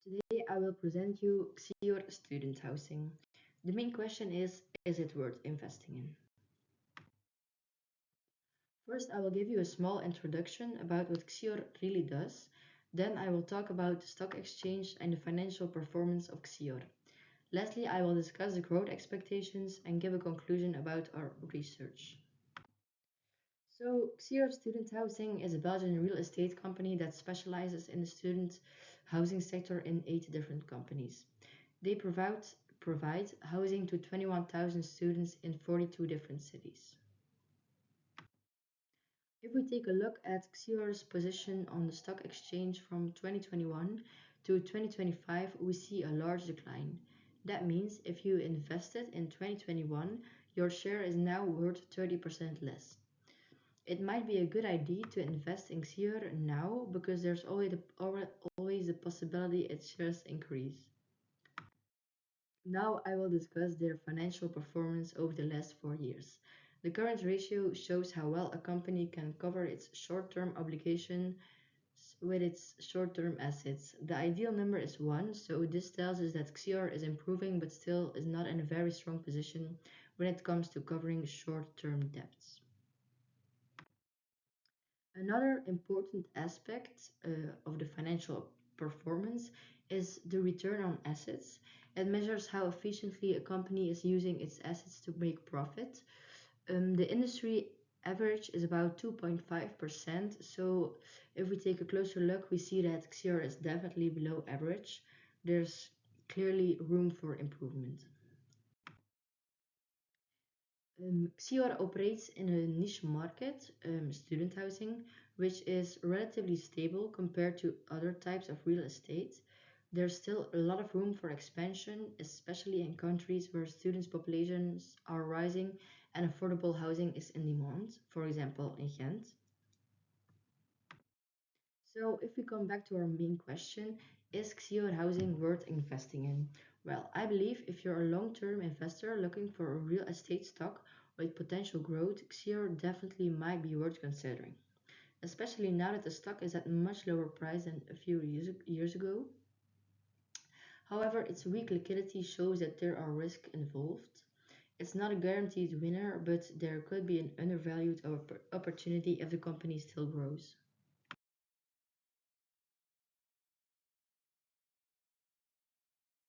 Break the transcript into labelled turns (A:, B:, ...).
A: Today I will present you Xior student housing. The main question is it worth investing in? First, I will give you a small introduction about what Xior really does. Then I will talk about the stock exchange and the financial performance of Xior. Lastly, I will discuss the growth expectations and give a conclusion about our research. So, Xior Student Housing is a Belgian real estate company that specializes in the student housing sector in 8 different companies. They provide housing to 21,000 students in 42 different cities. If we take a look at Xior's position on the stock exchange from 2021 to 2025, we see a large decline. That means if you invested in 2021, your share is now worth 30% less. It might be a good idea to invest in Xior now because there's always the possibility its shares increase. Now I will discuss their financial performance over the last 4 years. The current ratio shows how well a company can cover its short-term obligations with its short-term assets. The ideal number is 1, so this tells us that Xior is improving but still is not in a very strong position when it comes to covering short-term debts. Another important aspect of the financial performance is the return on assets. It measures how efficiently a company is using its assets to make profit. The industry average is about 2.5%, so if we take a closer look, we see that Xior is definitely below average. There's clearly room for improvement. Xior operates in a niche market, student housing, which is relatively stable compared to other types of real estate. There's still a lot of room for expansion, especially in countries where students' populations are rising and affordable housing is in demand, for example, in Ghent. So, if we come back to our main question, is Xior housing worth investing in? Well, I believe if you're a long-term investor looking for a real estate stock with potential growth, Xior definitely might be worth considering, especially now that the stock is at a much lower price than a few years ago. However, its weak liquidity shows that there are risks involved. It's not a guaranteed winner, but there could be an undervalued opportunity if the company still grows.